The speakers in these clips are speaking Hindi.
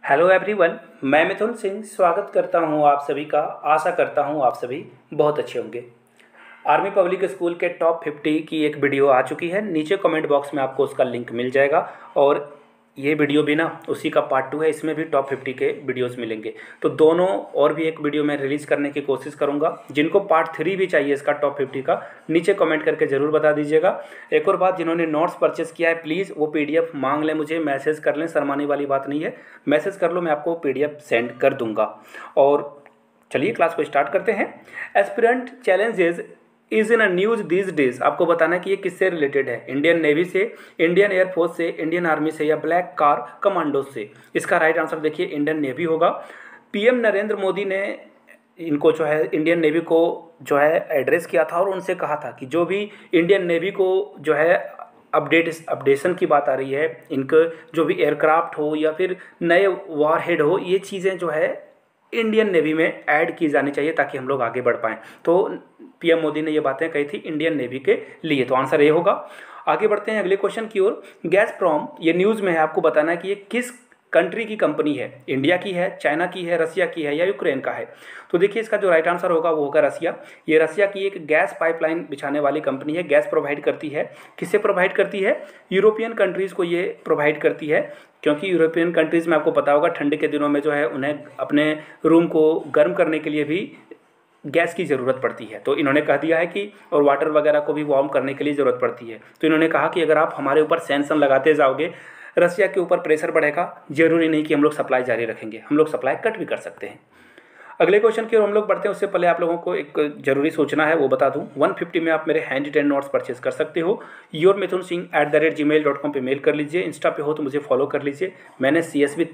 हेलो एवरीवन, मैं मिथुन सिंह स्वागत करता हूं आप सभी का। आशा करता हूं आप सभी बहुत अच्छे होंगे। आर्मी पब्लिक स्कूल के टॉप 50 की एक वीडियो आ चुकी है। नीचे कमेंट बॉक्स में आपको उसका लिंक मिल जाएगा और ये वीडियो भी ना उसी का पार्ट 2 है। इसमें भी टॉप 50 के वीडियोस मिलेंगे। तो दोनों और भी एक वीडियो मैं रिलीज़ करने की कोशिश करूंगा। जिनको पार्ट 3 भी चाहिए इसका टॉप 50 का, नीचे कमेंट करके ज़रूर बता दीजिएगा। एक और बात, जिन्होंने नोट्स परचेस किया है प्लीज़ वो PDF मांग लें, मुझे मैसेज कर लें। शर्माने वाली बात नहीं है, मैसेज कर लो, मैं आपको PDF सेंड कर दूंगा। और चलिए क्लास को स्टार्ट करते हैं। Aspirant challenges is in a news these days. आपको बताना है कि ये किससे रिलेटेड है। इंडियन नेवी से, इंडियन एयरफोर्स से, इंडियन आर्मी से या ब्लैक कार कमांडो से। इसका राइट आंसर देखिए इंडियन नेवी होगा। PM नरेंद्र मोदी ने इनको जो है इंडियन नेवी को जो है एड्रेस किया था और उनसे कहा था कि जो भी इंडियन नेवी को जो है अपडेशन की बात आ रही है, इनका जो भी एयरक्राफ्ट हो या फिर नए वार हेड हो, ये चीज़ें जो है इंडियन नेवी में ऐड की जानी चाहिए ताकि हम लोग आगे बढ़ पाएँ। तो PM मोदी ने ये बातें कही थी इंडियन नेवी के लिए। तो आंसर ये होगा। आगे बढ़ते हैं अगले क्वेश्चन की ओर। गैसप्रॉम, ये न्यूज़ में है, आपको बताना है कि ये किस कंट्री की कंपनी है। इंडिया की है, चाइना की है, रसिया की है या यूक्रेन का है। तो देखिए इसका जो राइट आंसर होगा वो होगा रसिया। ये रसिया की एक गैस पाइपलाइन बिछाने वाली कंपनी है। गैस प्रोवाइड करती है। किससे प्रोवाइड करती है? यूरोपियन कंट्रीज़ को ये प्रोवाइड करती है, क्योंकि यूरोपियन कंट्रीज़ में आपको पता होगा ठंड के दिनों में जो है उन्हें अपने रूम को गर्म करने के लिए भी गैस की ज़रूरत पड़ती है। तो इन्होंने कह दिया है कि और वाटर वगैरह को भी वार्म करने के लिए ज़रूरत पड़ती है। तो इन्होंने कहा कि अगर आप हमारे ऊपर सैंक्शन लगाते जाओगे, रसिया के ऊपर प्रेशर बढ़ेगा, ज़रूरी नहीं कि हम लोग सप्लाई जारी रखेंगे, हम लोग सप्लाई कट भी कर सकते हैं। अगले क्वेश्चन की ओर हम लोग बढ़ते हैं। उससे पहले आप लोगों को एक जरूरी सूचना है, वो बता दूं। 150 में आप मेरे हैंड रिटेन नोट्स परचेज कर सकते हो। yourmithunsingh@gmail.com पे मेल कर लीजिए। इंस्टा पे हो तो मुझे फॉलो कर लीजिए। मैंने CSV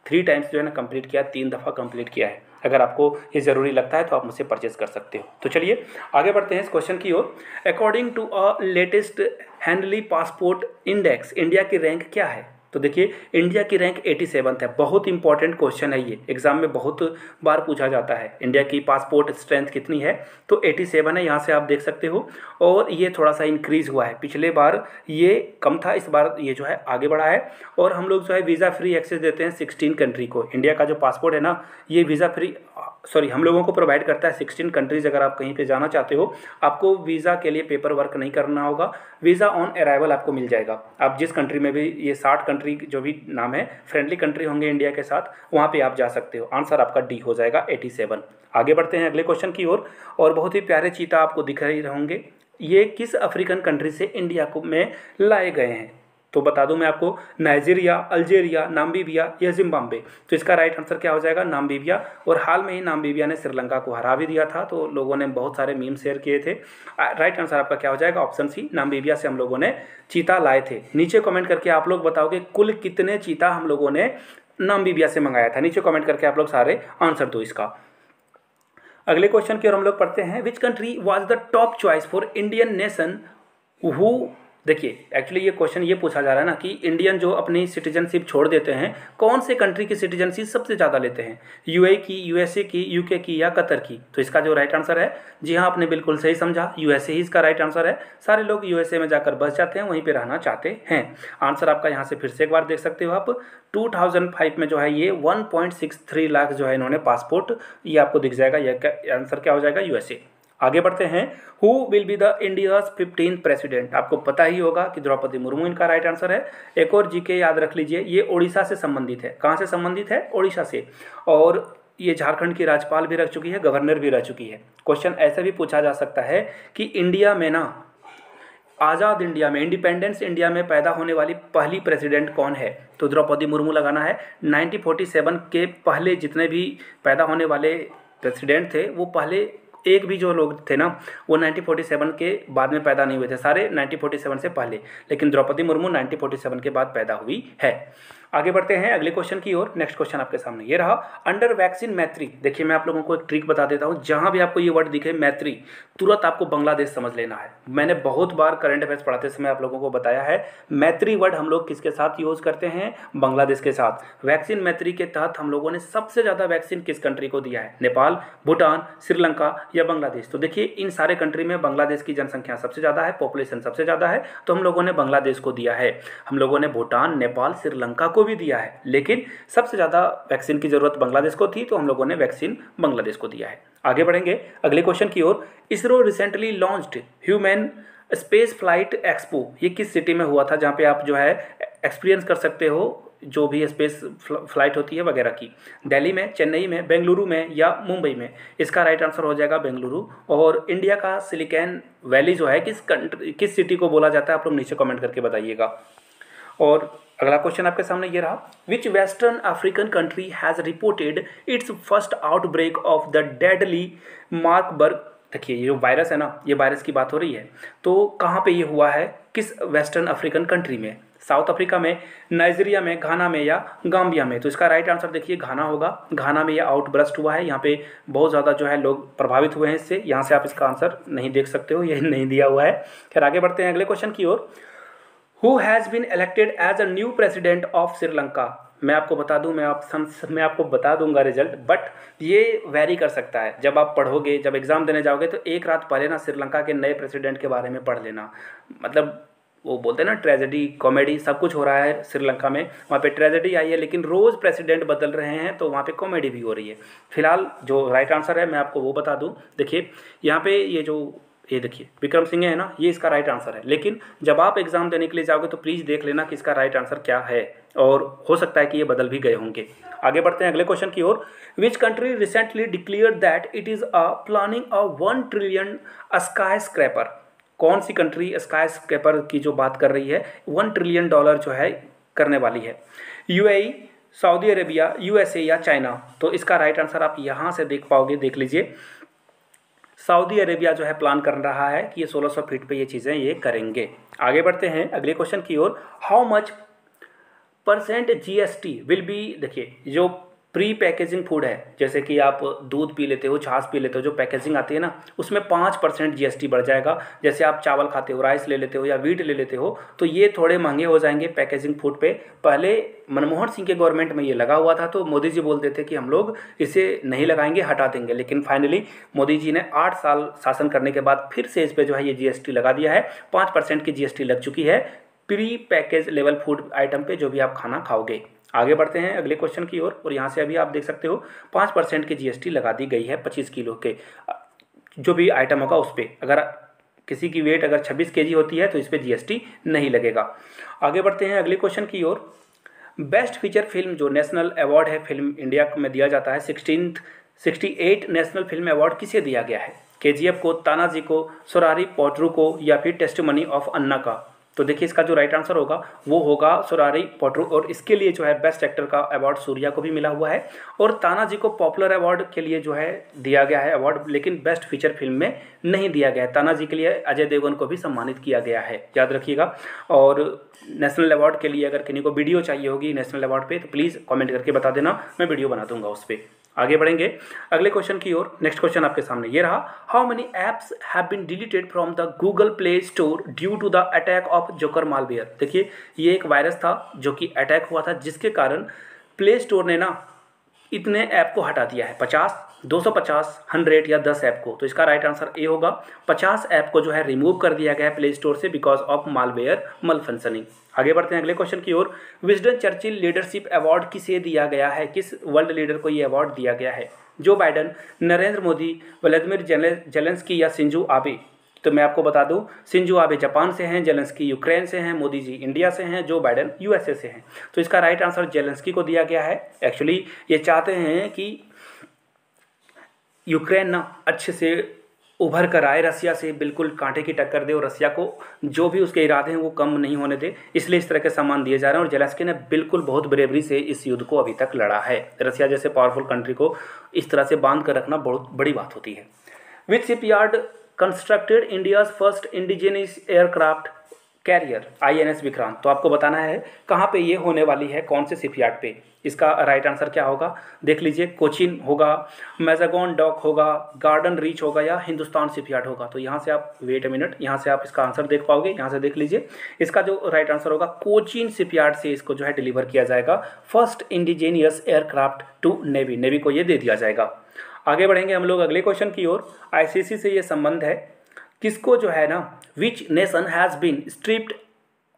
थ्री टाइम्स जो है ना कंप्लीट किया, 3 दफ़ा कंप्लीट किया है। अगर आपको ये ज़रूरी लगता है तो आप मुझसे परचेज कर सकते हो। तो चलिए आगे बढ़ते हैं इस क्वेश्चन की ओर। According to a latest Henley passport index, India की रैंक क्या है? तो देखिए इंडिया की रैंक 87 है। बहुत इंपॉर्टेंट क्वेश्चन है ये, एग्जाम में बहुत बार पूछा जाता है। इंडिया की पासपोर्ट स्ट्रेंथ कितनी है? तो 87 है, यहाँ से आप देख सकते हो। और ये थोड़ा सा इंक्रीज़ हुआ है, पिछले बार ये कम था, इस बार ये जो है आगे बढ़ा है। और हम लोग जो है वीज़ा फ्री एक्सेस देते हैं 16 कंट्री को। इंडिया का जो पासपोर्ट है ना, ये वीज़ा फ्री हम लोगों को प्रोवाइड करता है 16 कंट्रीज़। अगर आप कहीं पे जाना चाहते हो, आपको वीज़ा के लिए पेपर वर्क नहीं करना होगा, वीज़ा ऑन अराइवल आपको मिल जाएगा। आप जिस कंट्री में भी, ये 60 कंट्री जो भी नाम है, फ्रेंडली कंट्री होंगे इंडिया के साथ, वहाँ पे आप जा सकते हो। आंसर आपका डी हो जाएगा 87। आगे बढ़ते हैं अगले क्वेश्चन की ओर। और बहुत ही प्यारे चीता आपको दिख रहे होंगे। ये किस अफ्रीकन कंट्री से इंडिया को में लाए गए हैं? तो बता दूं मैं आपको, नाइजीरिया, अल्जीरिया, नामीबिया या जिम्बाब्वे। तो इसका राइट आंसर क्या हो जाएगा? नामीबिया। और हाल में ही नामीबिया ने श्रीलंका को हरा भी दिया था, तो लोगों ने बहुत सारे मीम शेयर किए थे। राइट आंसर आपका क्या हो जाएगा? ऑप्शन सी, नामीबिया से हम लोगों ने चीता लाए थे। नीचे कमेंट करके आप लोग बताओगे कुल कितने चीता हम लोगों ने नामीबिया से मंगाया था। नीचे कमेंट करके आप लोग सारे आंसर दो इसका। अगले क्वेश्चन की ओर हम लोग पढ़ते हैं। Which country was the top choice for Indian nation who. देखिए एक्चुअली ये क्वेश्चन ये पूछा जा रहा है ना कि इंडियन जो अपनी सिटीजनशिप छोड़ देते हैं, कौन से कंट्री की सिटीजनशिप सबसे ज़्यादा लेते हैं? UAE की, USA की, UK की या कतर की? तो इसका जो राइट आंसर है, जी हाँ आपने बिल्कुल सही समझा, USA ही इसका राइट आंसर है। सारे लोग USA में जाकर बस जाते हैं, वहीं पर रहना चाहते हैं। आंसर आपका यहाँ से फिर से एक बार देख सकते हो आप। 2005 में जो है ये 1.63 लाख जो है इन्होंने पासपोर्ट, ये आपको दिख जाएगा। यह आंसर क्या हो जाएगा? USA। आगे बढ़ते हैं। Who will be the India's 15th president? आपको पता ही होगा कि द्रौपदी मुर्मू इनका राइट आंसर है। एक और जीके याद रख लीजिए, ये ओडिशा से संबंधित है। कहाँ से संबंधित है? ओडिशा से। और ये झारखंड की राज्यपाल भी रह चुकी है, गवर्नर भी रह चुकी है। क्वेश्चन ऐसे भी पूछा जा सकता है कि इंडिया में ना, आज़ाद इंडिया में, इंडिपेंडेंस इंडिया में पैदा होने वाली पहली प्रेसिडेंट कौन है? तो द्रौपदी मुर्मू लगाना है। 1947 के पहले जितने भी पैदा होने वाले प्रेसिडेंट थे, वो पहले एक भी जो लोग थे ना, वो 1947 के बाद में पैदा नहीं हुए थे, सारे 1947 से पहले। लेकिन द्रौपदी मुर्मू 1947 के बाद पैदा हुई है। आगे बढ़ते हैं अगले क्वेश्चन की ओर। नेक्स्ट क्वेश्चन आपके सामने ये रहा। अंडर वैक्सीन मैत्री। देखिए मैं आप लोगों को एक ट्रिक बता देता हूँ, जहाँ भी आपको ये वर्ड दिखे मैत्री, तुरंत आपको बांग्लादेश समझ लेना है। मैंने बहुत बार करंट अफेयर्स पढ़ाते समय आप लोगों को बताया है, मैत्री वर्ड हम लोग किसके साथ यूज़ करते हैं? बांग्लादेश के साथ। वैक्सीन मैत्री के तहत हम लोगों ने सबसे ज़्यादा वैक्सीन किस कंट्री को दिया है? नेपाल, भूटान, श्रीलंका या बांग्लादेश? तो देखिए इन सारे कंट्री में बांग्लादेश की जनसंख्या सबसे ज़्यादा है, पॉपुलेशन सबसे ज़्यादा है, तो हम लोगों ने बांग्लादेश को दिया है। हम लोगों ने भूटान, नेपाल, श्रीलंका को को भी दिया है, लेकिन सबसे ज़्यादा वैक्सीन की ज़रूरत बांग्लादेश को थी तो हम लोगों ने वैक्सीन बांग्लादेश को दिया है। आगे बढ़ेंगे अगले क्वेश्चन की ओर। ISRO recently launched human space flight expo, ये किस सिटी में हुआ था जहाँ पे आप जो है एक्सपीरियंस कर सकते हो जो भी स्पेस फ्लाइट होती है वगैरह की? दिल्ली में, चेन्नई में, बेंगलुरु में या मुंबई में? इसका राइट आंसर हो जाएगा बेंगलुरु। और इंडिया का सिलिकॉन वैली जो है किस सिटी को बोला जाता है, आप लोग नीचे कमेंट करके बताइएगा। और अगला क्वेश्चन आपके सामने ये रहा, which western African country has reported its first outbreak of the deadly Marburg? देखिए ये जो वायरस है ना, ये वायरस की बात हो रही है, तो कहाँ पे ये हुआ है, किस वेस्टर्न अफ्रीकन कंट्री में? साउथ अफ्रीका में, नाइजीरिया में, घाना में या गाम्बिया में? तो इसका राइट आंसर देखिए घाना होगा। घाना में ये आउटब्रस्ट हुआ है, यहाँ पे बहुत ज़्यादा जो है लोग प्रभावित हुए हैं इससे। यहाँ से आप इसका आंसर नहीं देख सकते हो, ये नहीं दिया हुआ है। खैर आगे बढ़ते हैं अगले क्वेश्चन की ओर। Who has been elected as a new president of Sri Lanka? मैं आपको बता दूं, मैं आपको बता दूंगा रिजल्ट, बट ये वेरी कर सकता है। जब आप पढ़ोगे, जब एग्ज़ाम देने जाओगे तो एक रात पहले ना श्रीलंका के नए प्रेसिडेंट के बारे में पढ़ लेना। मतलब वो बोलते हैं ना ट्रेजेडी कॉमेडी, सब कुछ हो रहा है श्रीलंका में। वहाँ पे ट्रेजेडी आई है लेकिन रोज़ प्रेसिडेंट बदल रहे हैं, तो वहाँ पे कॉमेडी भी हो रही है। फिलहाल जो राइट आंसर है मैं आपको वो बता दूँ। देखिए यहाँ पे ये देखिए विक्रम सिंह है ना, ये इसका राइट आंसर है। लेकिन जब आप एग्जाम देने के लिए जाओगे तो प्लीज़ देख लेना कि इसका राइट आंसर क्या है, और हो सकता है कि ये बदल भी गए होंगे। आगे बढ़ते हैं अगले क्वेश्चन की ओर। Which country recently declared that it is planning a 1 trillion skyscraper? कौन सी कंट्री स्काई स्क्रैपर की जो बात कर रही है, $1 ट्रिलियन जो है करने वाली है? यूएई, सऊदी अरेबिया, यूएसए या चाइना? तो इसका राइट आंसर आप यहाँ से देख पाओगे, देख लीजिए। सऊदी अरेबिया जो है प्लान कर रहा है कि ये 1600 फीट पे ये चीज़ें ये करेंगे। आगे बढ़ते हैं अगले क्वेश्चन की ओर। How much % GST will be? देखिए जो प्री पैकेजिंग फूड है, जैसे कि आप दूध पी लेते हो, छाछ पी लेते हो, जो पैकेजिंग आती है ना, उसमें 5% GST बढ़ जाएगा। जैसे आप चावल खाते हो, राइस ले लेते हो या वीट ले लेते हो, तो ये थोड़े महंगे हो जाएंगे पैकेजिंग फूड पे। पहले मनमोहन सिंह के गवर्नमेंट में ये लगा हुआ था, तो मोदी जी बोलते थे कि हम लोग इसे नहीं लगाएंगे, हटा देंगे। लेकिन फाइनली मोदी जी ने 8 साल शासन करने के बाद फिर से इस पर जो है ये GST लगा दिया है। 5% की GST लग चुकी है pre package level food item पे, जो भी आप खाना खाओगे। आगे बढ़ते हैं अगले क्वेश्चन की ओर। और यहाँ से अभी आप देख सकते हो 5% की GST लगा दी गई है 25 किलो के जो भी आइटम होगा उस पर। अगर किसी की वेट अगर 26 kg होती है तो इस पर GST नहीं लगेगा। आगे बढ़ते हैं अगले क्वेश्चन की ओर। बेस्ट फीचर फिल्म जो नेशनल अवार्ड है फिल्म इंडिया में दिया जाता है, 68 नेशनल फिल्म अवार्ड किसे दिया गया है? KGF को, तानाजी को, सुरारी पोट्रू को या फिर टेस्टिमनी ऑफ अन्ना का? तो देखिए इसका जो राइट आंसर होगा वो होगा सुरारी पोट्रू। और इसके लिए जो है बेस्ट एक्टर का अवार्ड सूर्या को भी मिला हुआ है। और तानाजी को पॉपुलर अवार्ड के लिए जो है दिया गया है अवार्ड, लेकिन बेस्ट फीचर फिल्म में नहीं दिया गया है। तानाजी के लिए अजय देवगन को भी सम्मानित किया गया है, याद रखिएगा। और नेशनल अवार्ड के लिए अगर किसी को वीडियो चाहिए होगी नेशनल अवार्ड पे तो प्लीज़ कमेंट करके बता देना, मैं वीडियो बना दूंगा उस पर। आगे बढ़ेंगे अगले क्वेश्चन की ओर। नेक्स्ट क्वेश्चन आपके सामने ये रहा, how many apps have been deleted from the Google Play Store due to the attack of Joker malware? देखिए ये एक वायरस था जो कि अटैक हुआ था, जिसके कारण प्ले स्टोर ने ना इतने ऐप को हटा दिया है। 50, 250, 100 या 10 ऐप को? तो इसका राइट आंसर ए होगा। 50 ऐप को जो है रिमूव कर दिया गया है प्ले स्टोर से बिकॉज ऑफ मालवेयर मलफंक्शनिंग। आगे बढ़ते हैं अगले क्वेश्चन की ओर। विजडन चर्चिल लीडरशिप अवार्ड किसे दिया गया है? किस वर्ल्ड लीडर को ये अवार्ड दिया गया है? जो Biden, Narendra Modi, Vladimir Zelensky या शिंजो आबे? तो मैं आपको बता दूं, शिंजो आबे जापान से हैं, जेलेंस्की यूक्रेन से हैं, मोदी जी इंडिया से हैं, जो बाइडन USA से हैं। तो इसका राइट आंसर जेलेंस्की को दिया गया है। एक्चुअली ये चाहते हैं कि यूक्रेन ना अच्छे से उभर कर आए, रसिया से बिल्कुल कांटे की टक्कर दे और रसिया को जो भी उसके इरादे हैं वो कम नहीं होने दे, इसलिए इस तरह के सामान दिए जा रहे हैं। और जेलेंस्की ने बिल्कुल बहुत ब्रेवरी से इस युद्ध को अभी तक लड़ा है। रसिया जैसे पावरफुल कंट्री को इस तरह से बांध कर रखना बहुत बड़ी बात होती है। Which shipyard constructed India's first indigenous aircraft carrier INS Vikrant? तो आपको बताना है कहाँ पे ये होने वाली है, कौन से शिपयार्ड पे। इसका राइट आंसर क्या होगा देख लीजिए, कोचिन होगा, मैजागॉन डॉक होगा, गार्डन रीच होगा या हिंदुस्तान शिपयार्ड होगा? तो यहाँ से आप वेट अ मिनट, यहाँ से आप इसका आंसर देख पाओगे। यहाँ से देख लीजिए, इसका जो राइट आंसर होगा कोचिन शिपयार्ड से इसको जो है डिलीवर किया जाएगा first indigenous aircraft to navy. Navy को ये दे दिया जाएगा। आगे बढ़ेंगे हम लोग अगले क्वेश्चन की ओर। ICC से ये संबंध है, किसको जो है ना, which nation has been stripped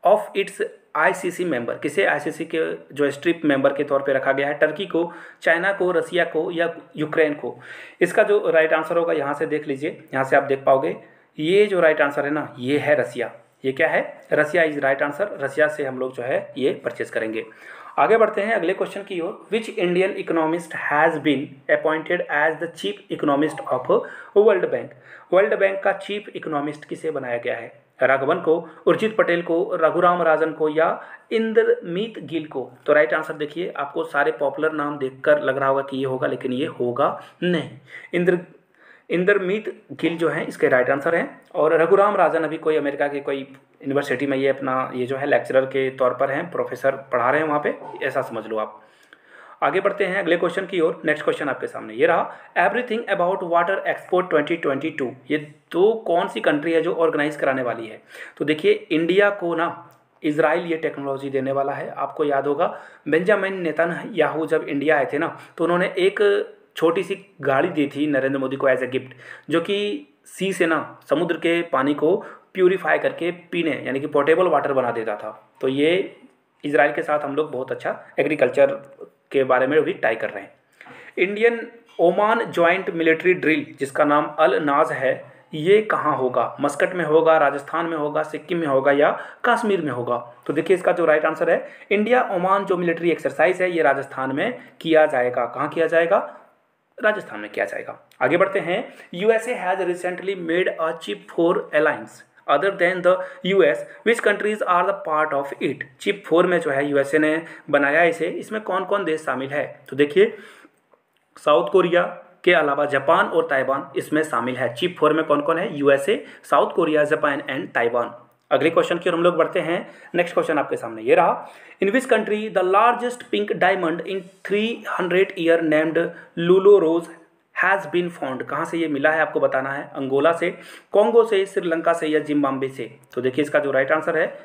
of its ICC member, किसे आईसीसी के जो स्ट्रिप मेंबर के तौर पे रखा गया है? टर्की को, चाइना को, रसिया को या यूक्रेन को? इसका जो राइट आंसर होगा यहाँ से देख लीजिए, यहाँ से आप देख पाओगे ये जो राइट आंसर है ना, ये है रसिया। ये क्या है? Russia is right answer. Russia से हम लोग जो है ये परचेज करेंगे। आगे बढ़ते हैं अगले क्वेश्चन की ओर। Which Indian economist has been appointed as the chief economist of World Bank? World Bank का चीफ इकोनॉमिस्ट किसे बनाया गया है? राघवन को, उर्जित पटेल को, रघुराम राजन को या इंद्रमीत गिल को? तो राइट आंसर देखिए, आपको सारे पॉपुलर नाम देखकर लग रहा होगा कि ये होगा, लेकिन ये होगा नहीं। इंद्रमीत गिल जो है इसके राइट आंसर हैं। और रघुराम राजन अभी कोई अमेरिका के कोई यूनिवर्सिटी में ये अपना ये जो है लेक्चरर के तौर पर हैं, प्रोफेसर पढ़ा रहे हैं वहाँ पे, ऐसा समझ लो आप। आगे बढ़ते हैं अगले क्वेश्चन की ओर। नेक्स्ट क्वेश्चन आपके सामने ये रहा, एवरीथिंग अबाउट वाटर एक्सपो 2022 ये तो कौन सी कंट्री है जो ऑर्गेनाइज कराने वाली है? तो देखिए, इंडिया को ना इजराइल ये टेक्नोलॉजी देने वाला है। आपको याद होगा बेंजामिन नेतन्याहू जब इंडिया आए थे ना, तो उन्होंने एक छोटी सी गाड़ी दी थी नरेंद्र मोदी को एज ए गिफ्ट, जो कि सी से ना समुद्र के पानी को प्यूरिफाई करके पीने यानी कि पोर्टेबल वाटर बना देता था। तो ये इजराइल के साथ हम लोग बहुत अच्छा एग्रीकल्चर के बारे में भी टाई कर रहे हैं। Indian Oman joint military drill जिसका नाम अल नाज है, ये कहाँ होगा? मस्कट में होगा, राजस्थान में होगा, सिक्किम में होगा या कश्मीर में होगा? तो देखिए इसका जो राइट आंसर है, इंडिया ओमान जो मिलिट्री एक्सरसाइज है ये राजस्थान में किया जाएगा। कहाँ किया जाएगा? राजस्थान में किया जाएगा। आगे बढ़ते हैं। USA has recently made a chip four alliance other than the US, which countries are the part of it? Chip 4 में जो है यूएसए ने बनाया इसे, इसमें कौन कौन देश शामिल है? तो देखिए, साउथ कोरिया के अलावा जापान और ताइवान इसमें शामिल है। चिप 4 में कौन कौन है? USA, south Korea, Japan and Taiwan. अगले क्वेश्चन की ओर हम लोग बढ़ते हैं। नेक्स्ट क्वेश्चन आपके सामने ये रहा, in which country the largest pink diamond in 300 year named Lulo Rose has been found? कहाँ से ये मिला है आपको बताना है। अंगोला से, कॉन्गो से, श्रीलंका से या जिम्बाब्वे से? तो देखिए इसका जो राइट आंसर है,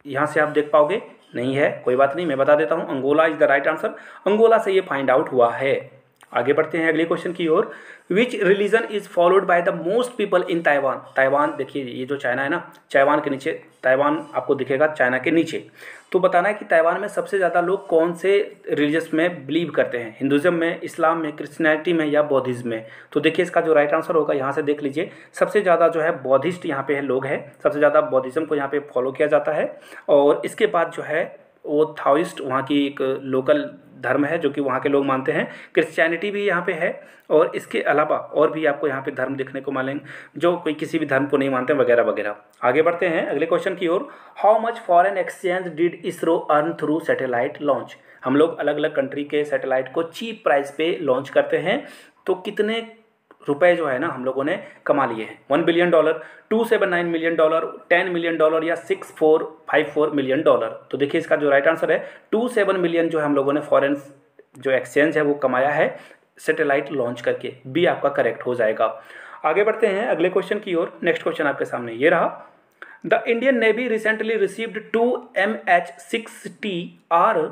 यहाँ से आप देख पाओगे, नहीं है, कोई बात नहीं, मैं बता देता हूँ, Angola is the right answer. Angola से ये फाइंड आउट हुआ है। आगे बढ़ते हैं अगले क्वेश्चन की ओर। Which religion is followed by the most people in Taiwan? Taiwan देखिए, ये जो चाइना है ना, ताइवान के नीचे, ताइवान आपको दिखेगा चाइना के नीचे। तो बताना है कि ताइवान में सबसे ज़्यादा लोग कौन से रिलीजस में बिलीव करते हैं? हिंदुज़म में, इस्लाम में, क्रिश्चियनिटी में या बौद्धिज्म में? तो देखिए इसका जो राइट आंसर होगा, यहाँ से देख लीजिए, सबसे ज़्यादा जो है बौद्धिस्ट यहाँ पे है लोग हैं, सबसे ज़्यादा बौद्धिज्म को यहाँ पे फॉलो किया जाता है। और इसके बाद जो है वो थाओइस्ट वहाँ की एक लोकल धर्म है जो कि वहाँ के लोग मानते हैं। क्रिश्चियनिटी भी यहाँ पे है, और इसके अलावा और भी आपको यहाँ पे धर्म देखने को मिलेंगे जो कोई किसी भी धर्म को नहीं मानते वगैरह वगैरह। आगे बढ़ते हैं अगले क्वेश्चन की ओर। How much foreign exchange did ISRO earn through satellite launch? हम लोग अलग अलग कंट्री के सैटेलाइट को चीप प्राइस पे लॉन्च करते हैं, तो कितने रुपए जो है ना हम लोगों ने कमा लिए हैं? $1 बिलियन, $279 मिलियन, $10 मिलियन या $6454 मिलियन? तो देखिए इसका जो राइट आंसर है 27 मिलियन जो है हम लोगों ने फॉरेन जो एक्सचेंज है वो कमाया है सैटेलाइट लॉन्च करके। बी आपका करेक्ट हो जाएगा। आगे बढ़ते हैं अगले क्वेश्चन की ओर। नेक्स्ट क्वेश्चन आपके सामने ये रहा, the Indian navy recently received 2 MH-60R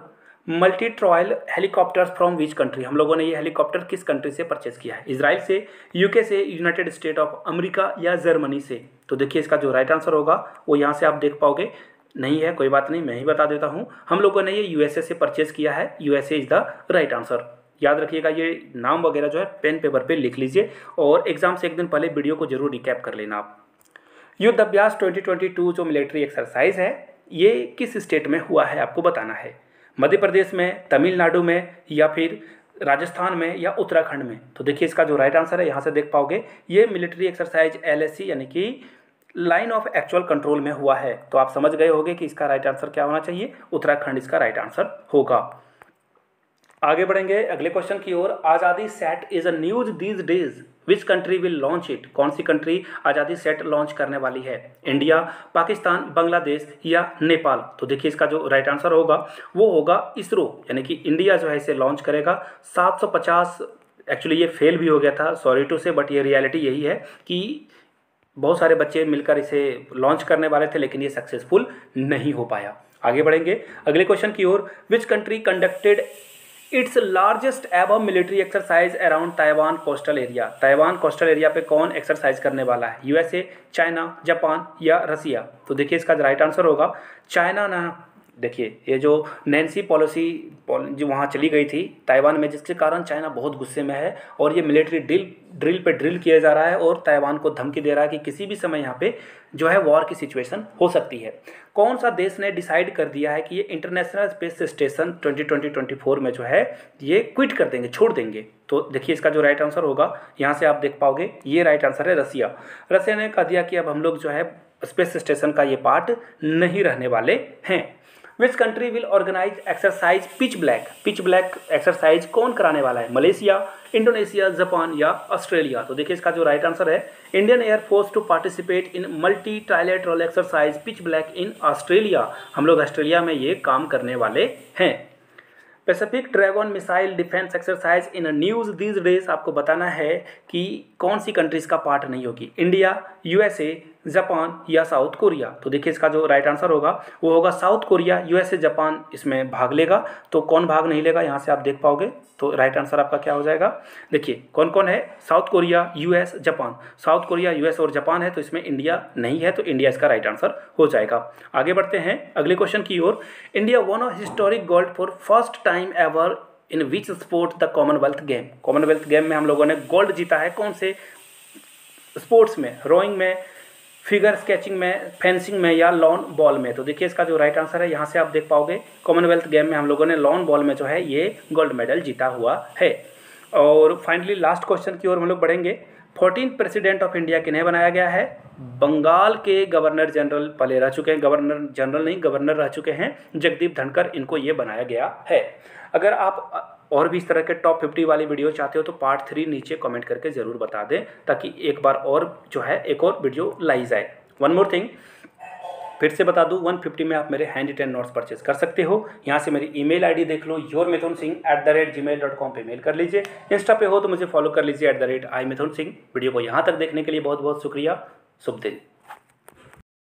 multi trial helicopters from which country? हम लोगों ने ये हेलीकॉप्टर किस कंट्री से परचेज किया है? इजराइल से, यूके से, यूनाइटेड स्टेट ऑफ अमेरिका या जर्मनी से? तो देखिए इसका जो राइट आंसर होगा वो यहाँ से आप देख पाओगे, नहीं है, कोई बात नहीं, मैं ही बता देता हूँ, हम लोगों ने ये यूएसए से परचेज किया है। USA is the right answer. याद रखिएगा, ये नाम वगैरह जो है पेन पेपर पे लिख लीजिए, और एग्जाम से एक दिन पहले वीडियो को जरूर रिकैप कर लेना आप। युद्ध अभ्यास 2022 जो मिलिट्री एक्सरसाइज है ये किस स्टेट में हुआ है आपको बताना है। मध्य प्रदेश में, तमिलनाडु में या फिर राजस्थान में या उत्तराखंड में? तो देखिए इसका जो राइट आंसर है यहाँ से देख पाओगे, ये मिलिट्री एक्सरसाइज LAC यानी कि लाइन ऑफ एक्चुअल कंट्रोल में हुआ है। तो आप समझ गए होंगे कि इसका राइट आंसर क्या होना चाहिए, उत्तराखंड इसका राइट आंसर होगा। आगे बढ़ेंगे अगले क्वेश्चन की ओर। आज़ादी set is a news these days, which country will launch it? कौन सी कंट्री आज़ादी सेट लॉन्च करने वाली है? इंडिया, पाकिस्तान, बांग्लादेश या नेपाल? तो देखिए इसका जो राइट आंसर होगा वो होगा इसरो, यानी कि इंडिया जो है इसे लॉन्च करेगा। 750, एक्चुअली ये फेल भी हो गया था, सॉरी टू से, बट ये रियलिटी यही है कि बहुत सारे बच्चे मिलकर इसे लॉन्च करने वाले थे, लेकिन ये सक्सेसफुल नहीं हो पाया। आगे बढ़ेंगे अगले क्वेश्चन की ओर। Which country conducted its largest ever military exercise around Taiwan coastal area. Taiwan coastal area पे कौन एक्सरसाइज करने वाला है? यूएसए, चाइना, जापान या रसिया? तो देखिए इसका राइट आंसर होगा चाइना ना। देखिए ये जो नैन्सी पॉलिसी जो वहाँ चली गई थी ताइवान में, जिसके कारण चाइना बहुत गुस्से में है और ये मिलिट्री ड्रिल पे ड्रिल किया जा रहा है और ताइवान को धमकी दे रहा है कि किसी भी समय यहाँ पे जो है वॉर की सिचुएशन हो सकती है। कौन सा देश ने डिसाइड कर दिया है कि ये इंटरनेशनल स्पेस स्टेशन 2024 में जो है ये क्विट कर देंगे, छोड़ देंगे? तो देखिए इसका जो राइट आंसर होगा, यहाँ से आप देख पाओगे, ये राइट आंसर है रसिया। रसिया ने कह दिया कि अब हम लोग जो है स्पेस स्टेशन का ये पार्ट नहीं रहने वाले हैं। Which country will organise exercise Pitch Black? Pitch Black exercise कौन कराने वाला है? मलेशिया, इंडोनेशिया, जापान या ऑस्ट्रेलिया? तो देखिए इसका जो राइट आंसर है, Indian air force to participate in multi trilateral exercise Pitch Black in Australia. हम लोग ऑस्ट्रेलिया में ये काम करने वाले हैं। Pacific Dragon missile defence exercise in news these days, आपको बताना है कि कौन सी कंट्रीज का पार्ट नहीं होगी? इंडिया, यूएसए, जापान या साउथ कोरिया? तो देखिए इसका जो राइट आंसर होगा वो होगा साउथ कोरिया। यूएसए, जापान इसमें भाग लेगा, तो कौन भाग नहीं लेगा यहाँ से आप देख पाओगे। तो राइट आंसर आपका क्या हो जाएगा? देखिए कौन कौन है, south Korea, US, Japan. South Korea, US और जापान है, तो इसमें इंडिया नहीं है, तो इंडिया इसका राइट आंसर हो जाएगा। आगे बढ़ते हैं अगले क्वेश्चन की ओर। India won of historic gold for first time ever in which sport the Commonwealth game? Commonwealth game में हम लोगों ने गोल्ड जीता है कौन से स्पोर्ट्स में? रोइंग में, फिगर स्केचिंग में, फेंसिंग में या लॉन बॉल में? तो देखिए इसका जो राइट आंसर है, यहाँ से आप देख पाओगे कॉमनवेल्थ गेम में हम लोगों ने लॉन बॉल में जो है ये गोल्ड मेडल जीता हुआ है। और फाइनली लास्ट क्वेश्चन की ओर हम लोग बढ़ेंगे। 14th प्रेसिडेंट ऑफ इंडिया किन्हें बनाया गया है? बंगाल के गवर्नर जनरल पहले रह चुके हैं, गवर्नर जनरल नहीं गवर्नर रह चुके हैं, जगदीप धनखड़, इनको ये बनाया गया है। अगर आप और भी इस तरह के टॉप 50 वाली वीडियो चाहते हो तो पार्ट 3 नीचे कमेंट करके ज़रूर बता दें, ताकि एक बार और जो है एक और वीडियो लाई जाए। वन मोर थिंग, फिर से बता दूं, 150 में आप मेरे हैंड रिटन नोट्स परचेज कर सकते हो। यहाँ से मेरी ईमेल आईडी देख लो, yourmithunsingh@gmail.com पे मेल कर लीजिए। इंस्टा पे हो तो मुझे फॉलो कर लीजिए @iMithunSingh। वीडियो को यहाँ तक देखने के लिए बहुत बहुत शुक्रिया। शुभ दिन।